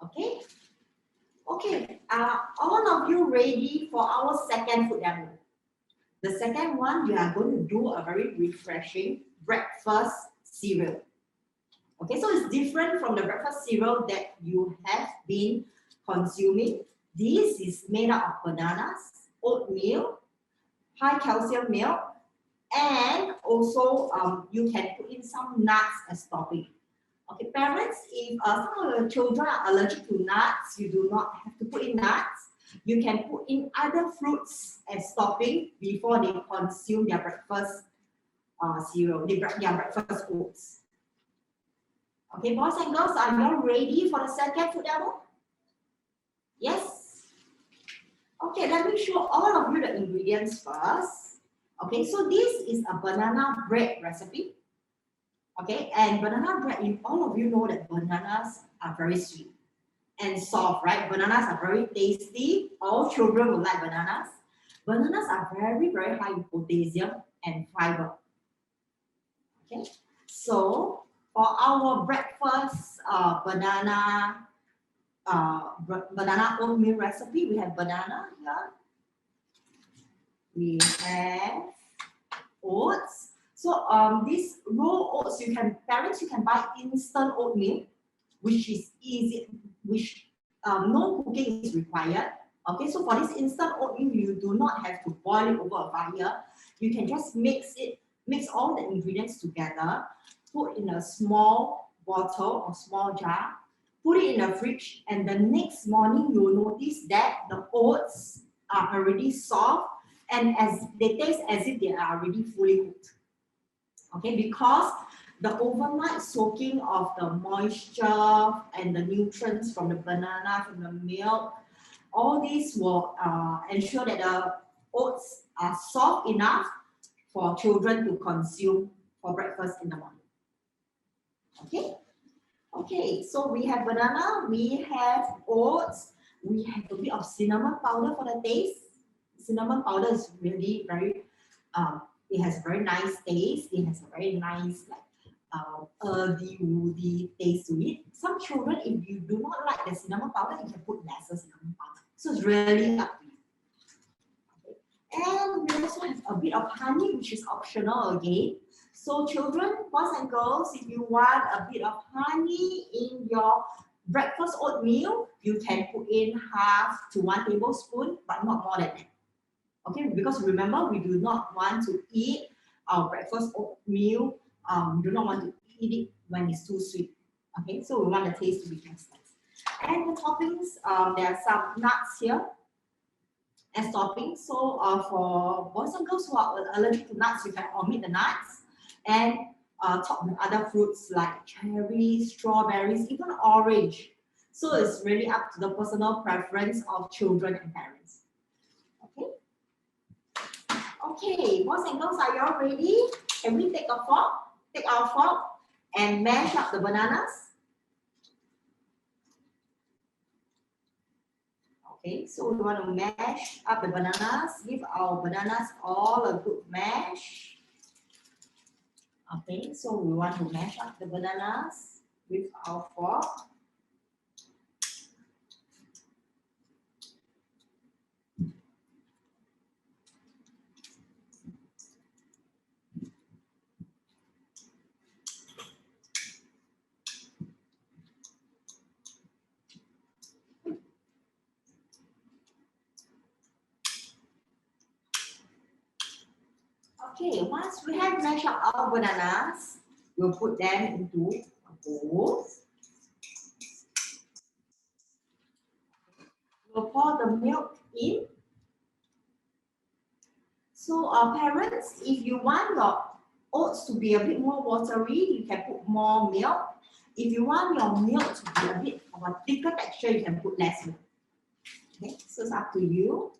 Okay? Okay, are all of you ready for our second food demo? The second one, we are going to do a very refreshing breakfast cereal. Okay, so it's different from the breakfast cereal that you have been consuming. This is made up of bananas, oatmeal, high calcium milk, and also you can put in some nuts as topping. Okay, parents, if some of your children are allergic to nuts, you do not have to put in nuts. You can put in other fruits as topping before they consume their breakfast cereal, their breakfast oats. Okay, boys and girls, are you all ready for the second food demo? Yes? Okay, let me show all of you the ingredients first. Okay, so this is a banana bread recipe. Okay, and banana bread, all of you know that bananas are very sweet and soft, right? Bananas are very tasty. All children will like bananas. Bananas are very, very high in potassium and fiber. Okay, so for our breakfast banana oatmeal recipe, we have banana here. We have oats. So this raw oats, parents, you can buy instant oatmeal, which is easy, which no cooking is required. Okay, so for this instant oatmeal, you do not have to boil it over a fire. You can just mix all the ingredients together, put in a small bottle or small jar, put it in the fridge, and the next morning you will notice that the oats are already soft and as they taste as if they are already fully cooked. Okay, because the overnight soaking of the moisture and the nutrients from the banana, from the milk, all these will ensure that the oats are soft enough for children to consume for breakfast in the morning. Okay? Okay, so we have banana, we have oats, we have a bit of cinnamon powder for the taste. Cinnamon powder is really very, it has a very nice taste. It has a very nice, like, earthy, woody taste to it. Some children, if you do not like the cinnamon powder, you can put lesser cinnamon powder. So it's really up to you. Okay. And we also have a bit of honey, which is optional again. So children, boys and girls, if you want a bit of honey in your breakfast oatmeal, you can put in 1/2 to 1 tablespoon, but not more than that. Okay, because remember, we do not want to eat our breakfast oatmeal. We do not want to eat it when it's too sweet. Okay, so we want the taste to be just nice. And the toppings, there are some nuts here as toppings. So for boys and girls who are allergic to nuts, you can omit the nuts and top with other fruits like cherries, strawberries, even orange. So it's really up to the personal preference of children and parents. Okay. Okay, boys and girls, are you all ready? Can we take our fork and mash up the bananas? Okay, so we want to mash up the bananas, give our bananas all a good mash. Okay, so we want to mash up the bananas with our fork. Okay, once we have mashed up our bananas, we'll put them into a bowl. We'll pour the milk in. So parents, if you want your oats to be a bit more watery, you can put more milk. If you want your milk to be a bit of a thicker texture, you can put less milk. Okay, so it's up to you.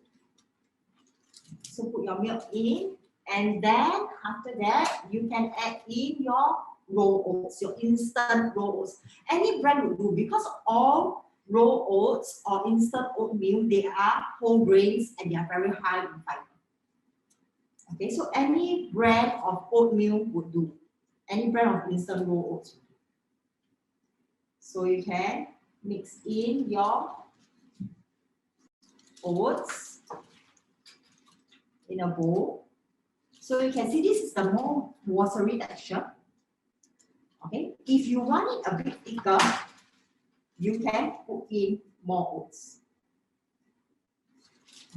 So put your milk in, and then after that, you can add in your raw oats, your instant raw oats. Any brand will do, because all raw oats or instant oatmeal, they are whole grains and they are very high in fiber. Okay, so any brand of oatmeal would do. Any brand of instant raw oats. So you can mix in your oats in a bowl. So you can see this is the more watery texture. Okay, if you want it a bit thicker, you can put in more oats.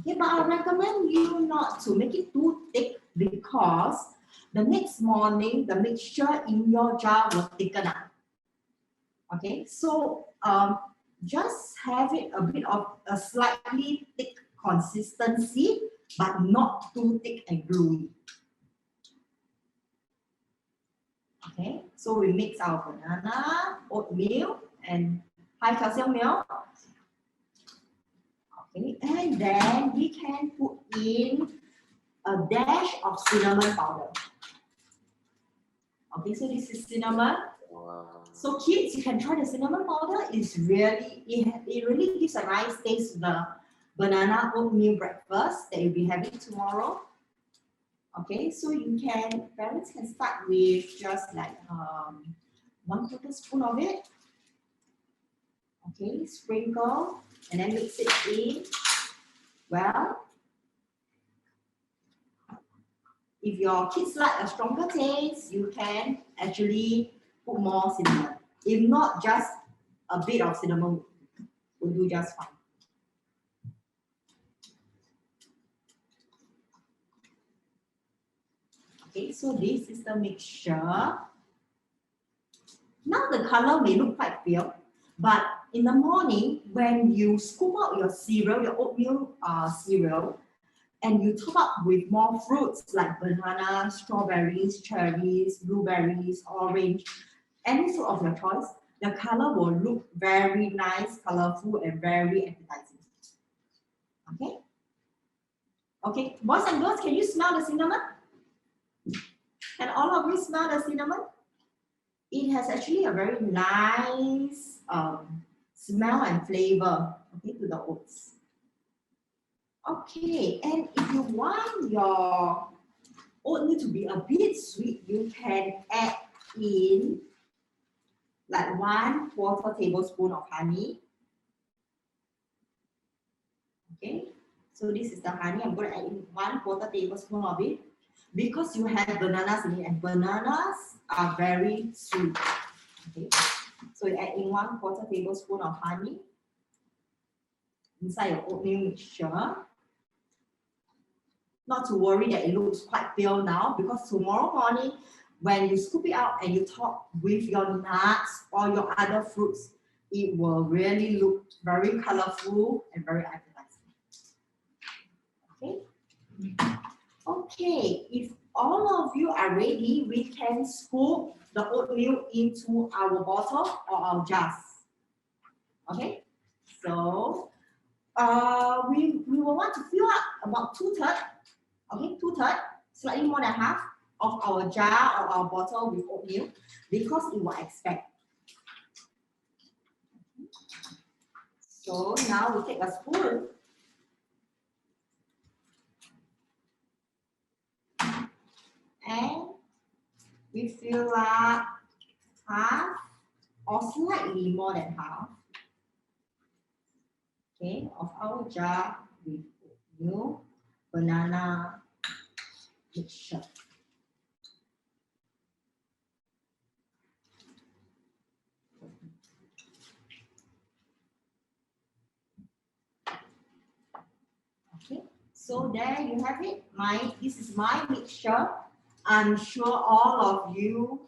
Okay, but I recommend you not to make it too thick because the next morning the mixture in your jar will thicken up. Okay, so just have it a bit of a slightly thick consistency, but not too thick and gluey. Okay, so we mix our banana, oatmeal, and high calcium milk. Okay, and then we can put in a dash of cinnamon powder. Okay, so this is cinnamon. Wow. So kids, you can try the cinnamon powder. It's really, it really gives a nice taste to the banana oatmeal breakfast that you'll be having tomorrow. Okay, so you can, parents can start with just like 1/4 teaspoon of it. Okay, sprinkle and then mix it in. Well, if your kids like a stronger taste, you can actually put more cinnamon. If not, just a bit of cinnamon will do just fine. Okay, so this is the mixture. Now the color may look quite pale, but in the morning when you scoop out your cereal, your oatmeal cereal, and you top up with more fruits like banana, strawberries, cherries, blueberries, orange, any fruit of your choice, the color will look very nice, colorful, and very appetizing. Okay? Okay, boys and girls, can you smell the cinnamon? Can all of you smell the cinnamon? It has actually a very nice smell and flavor, okay, to the oats. Okay, and if you want your oatmeal to be a bit sweet, you can add in like 1/4 tablespoon of honey. Okay, so this is the honey. I'm going to add in 1/4 tablespoon of it because you have bananas in it, and bananas are very sweet. Okay, so you add in 1/4 tablespoon of honey inside your oatmeal mixture. Not to worry that it looks quite pale now, because tomorrow morning when you scoop it out and you top with your nuts or your other fruits, it will really look very colorful and very appetizing. Okay. Okay, if all of you are ready, we can scoop the oatmeal into our bottle or our jars. Okay, so we will want to fill up about 2/3. Okay, 2/3, slightly more than half of our jar or our bottle with oatmeal because it will expand. So now we take a spoon and we fill up half or slightly more than half, okay, of our jar with oatmeal banana mixture. Okay, so there you have it. This is my mixture. I'm sure all of you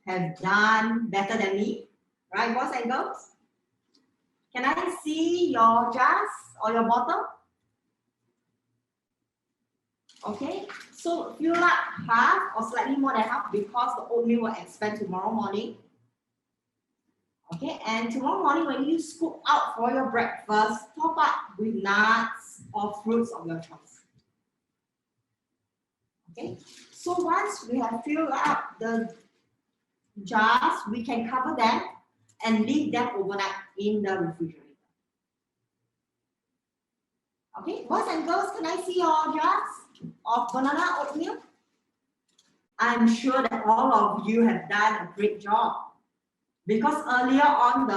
have done better than me, right, boys and girls? Can I see your jars or your bottle? Okay, so fill up half or slightly more than half because the oatmeal will expand tomorrow morning. Okay, and tomorrow morning when you scoop out for your breakfast, top up with nuts or fruits of your choice. Okay, so once we have filled up the jars, we can cover them and leave them overnight in the refrigerator. Okay, boys and girls, can I see your jars of banana oatmeal? I'm sure that all of you have done a great job because earlier on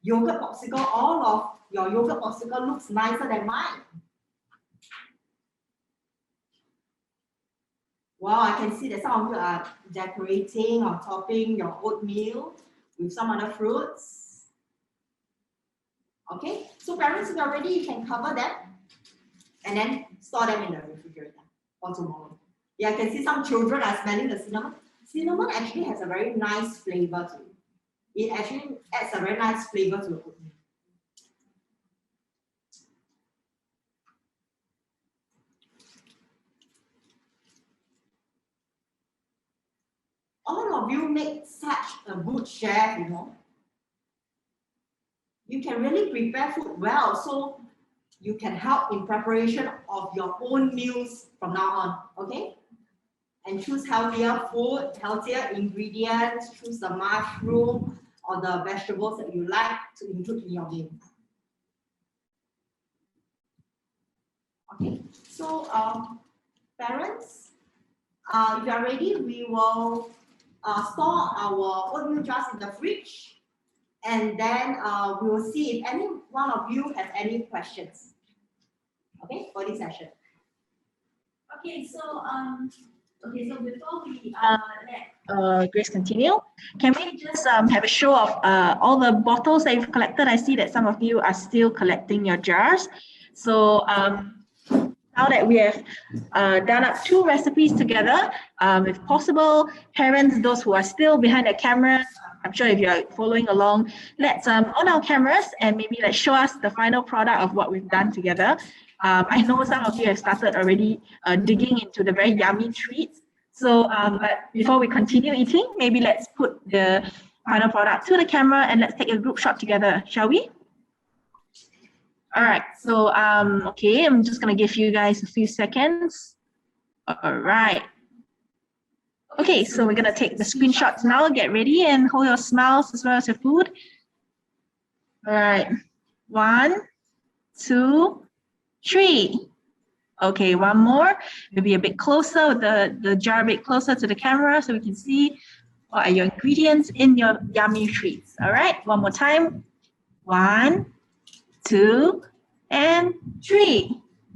yogurt popsicle, all of your yogurt popsicle looks nicer than mine. Wow, I can see that some of you are decorating or topping your oatmeal with some other fruits. Okay, so parents, if you're ready, you can cover them and then store them in the refrigerator for tomorrow. Yeah, I can see some children are smelling the cinnamon. Cinnamon actually has a very nice flavor to it. It actually adds a very nice flavor to the oatmeal. All of you make such a good chef, you know. You can really prepare food well, so you can help in preparation of your own meals from now on, okay? And choose healthier food, healthier ingredients, choose the mushroom or the vegetables that you like to include in your meal. Okay, so parents, if you are ready, we will store our oatmeal jars in the fridge, and then we will see if any one of you have any questions. Okay, for this session. Okay, so before we let Grace continue, can we just have a show of all the bottles that you've collected? I see that some of you are still collecting your jars. So now that we have done up 2 recipes together, if possible, parents, those who are still behind the cameras, I'm sure if you're following along, let's on our cameras and maybe let's show us the final product of what we've done together. I know some of you have started already digging into the very yummy treats. So but before we continue eating, maybe let's put the final product to the camera and let's take a group shot together, shall we? All right, so okay, I'm just gonna give you guys a few seconds. All right. Okay, so we're gonna take the screenshots now. Get ready and hold your smiles as well as your food. All right, 1, 2, 3. Okay, one more. Maybe a bit closer, with the jar a bit closer to the camera so we can see what are your ingredients in your yummy treats. All right, one more time. 1, 2, and 3.